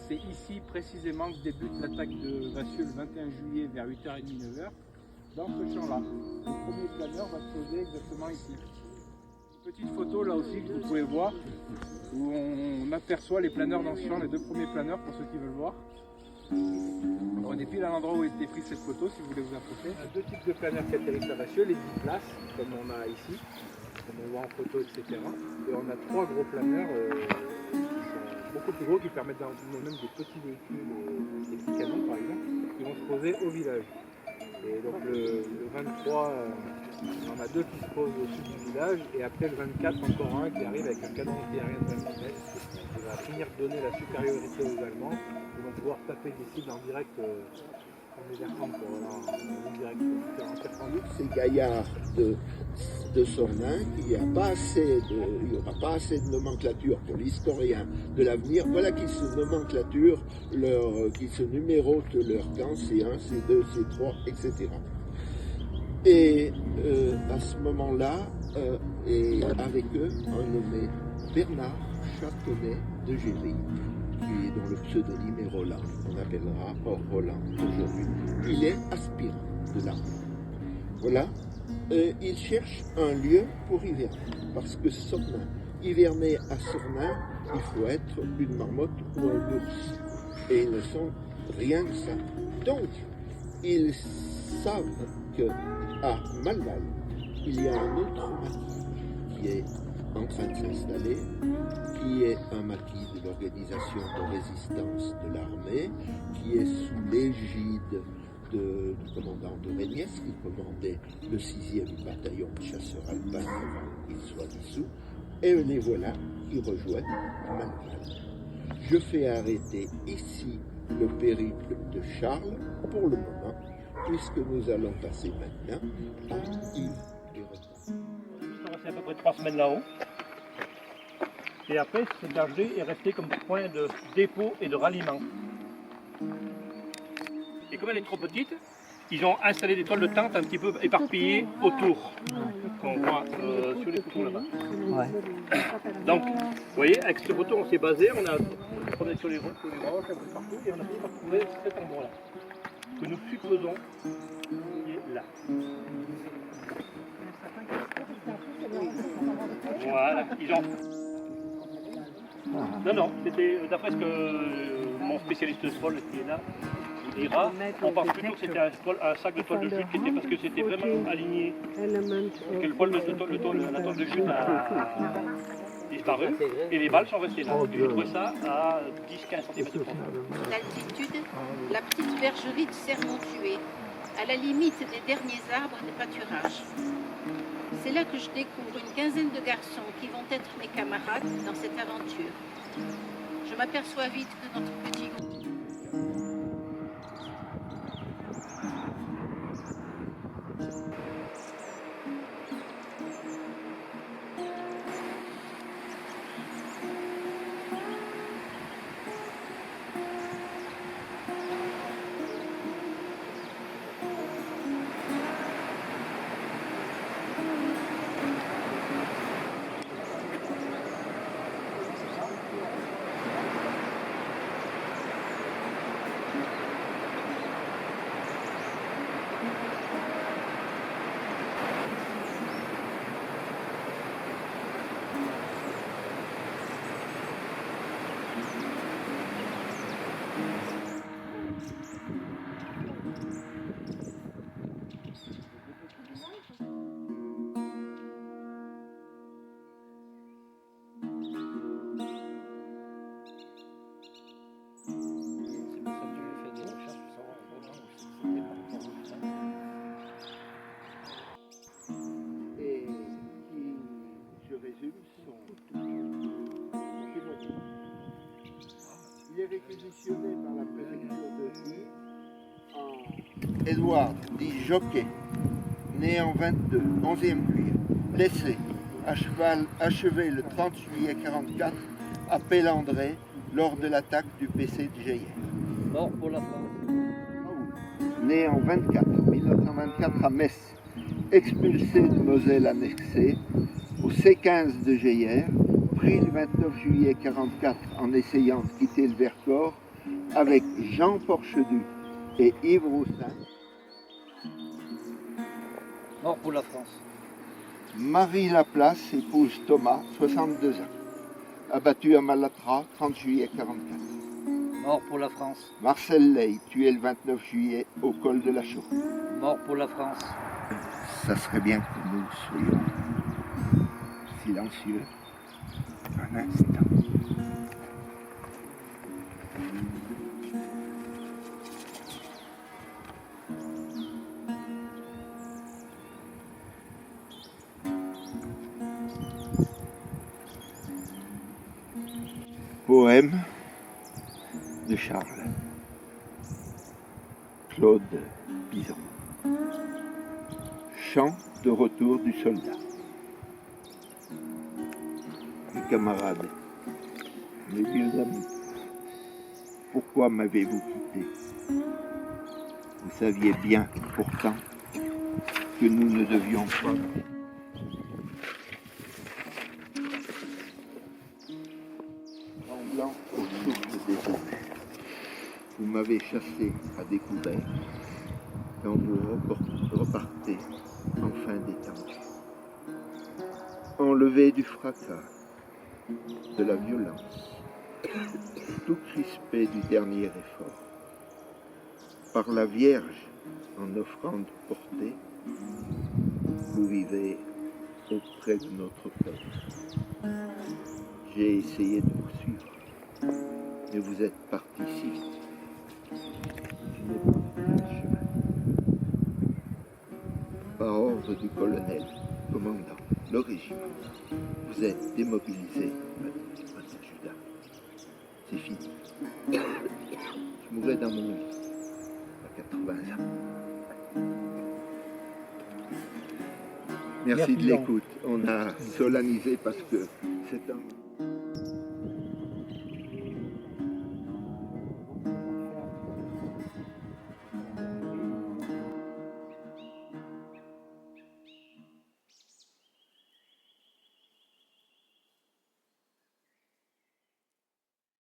c'est ici précisément que débute l'attaque de Vassieux le 21 juillet vers 8h30, 9h, dans ce champ-là. Le premier planeur va se poser exactement ici. Petite photo là aussi que vous pouvez voir, où on aperçoit les planeurs dans ce champ, les deux premiers planeurs pour ceux qui veulent voir. Donc on est pile à l'endroit où a été prise cette photo, si vous voulez vous approcher. On a deux types de planeurs qui atterrissent à Vassieux, les 10 places, comme on a ici, comme on voit en photo, etc. Et on a trois gros planeurs qui sont beaucoup plus gros, qui permettent d'emmener même des petits véhicules, des petits canons par exemple, qui vont se poser au village. Et donc le 23, on a deux qui se posent au sud du village, et après le 24, encore un qui arrive avec un canon antiaérien de 20 mm, qui va finir de donner la supériorité aux Allemands. Ils vont pouvoir taper des cibles en direct, en direct, en perpendiculaire. Ces gaillards de Sornin, il n'y aura pas assez de nomenclature pour l'historien de l'avenir. Voilà qu'ils se nomenclaturent, qu'ils se numérotent leur camp, C1, C2, C3, etc. Et à ce moment-là, et avec eux, un nommé Bernard Châtenay de Géry, dont le pseudonyme est Roland, on appellera Roland aujourd'hui. Il est aspirant de l'armée. Voilà. Il cherche un lieu pour hiverner, parce que Sornin, hiverner à Sornin, il faut être une marmotte ou un ours. Et ils ne sont rien que ça. Donc, ils savent qu'à Malval, il y a un autre maquis qui est en train de s'installer, qui est un maquis de l'organisation de résistance de l'armée, qui est sous l'égide du commandant de Régniès, qui commandait le 6e bataillon de chasseurs alpins avant qu'il soit dissous, et les voilà qui rejoignent Malval. Je fais arrêter ici le périple de Charles pour le moment, puisque nous allons passer maintenant à Yves-les-Repas. On est resté à peu près 3 semaines là-haut. Et après, cette bergerie est restée comme point de dépôt et de ralliement. Et comme elle est trop petite, ils ont installé des toiles de tente un petit peu éparpillées autour, qu'on voit sur les photos là-bas. Ouais. Donc, vous voyez, avec cette photo, on s'est basé, on est sur les roches un peu partout, et on a fini par trouver cet endroit-là, que nous supposons qui est là. Voilà, ils ont... Non, c'était d'après ce que mon spécialiste de toile qui est là dira, on pense plutôt que c'était un sac de toile de jute qui était parce que c'était vraiment aligné, que la toile de jute a disparu et les balles sont restées là. J'ai trouvé ça à 10-15 cm. D'altitude, la petite bergerie de Sermontué, à la limite des derniers arbres de pâturage. C'est là que je découvre une quinzaine de garçons qui vont être mes camarades dans cette aventure. Je m'aperçois vite que notre petit groupe... Il est réquisitionné par la préfecture de Nîmes en Édouard, dit Joquet, né en 22, 11e juillet, blessé, à cheval, achevé le 30 juillet 44 à Pélandré lors de l'attaque du PC de Geyer. Mort pour la France. Né en 1924 à Metz, expulsé de Moselle annexée, au C15 de Geyer, pris le 29 juillet 44 en essayant de quitter le Vercors avec Jean Porchedu et Yves Roussin. Mort pour la France. Marie Laplace épouse Thomas, 62 ans. Abattu à Malatra, 30 juillet 44. Mort pour la France. Marcel Ley, tué le 29 juillet au col de la Chaux. Mort pour la France. Ça serait bien que nous soyons silencieux un instant. Poème de Charles. Claude Pizan. Chant de retour du soldat. Mes camarades, mes vieux amis, pourquoi m'avez-vous quitté? Vous saviez bien, pourtant, que nous ne devions pas. Tremblant au souffle des anges, vous m'avez chassé à découvert quand vous repartez enfin détendu. Enlevé du fracas, de la violence, tout crispé du dernier effort. Par la Vierge, en offrande portée, vous vivez auprès de notre père. J'ai essayé de vous suivre, mais vous êtes parti si vite. Je n'ai pas fait le chemin. Par ordre du colonel, commandant, le régiment, vous êtes démobilisé, mademoiselle Judas. C'est fini. Je mourrai dans mon lit, à 80 ans. Merci de l'écoute. On a solennisé parce que c'est un...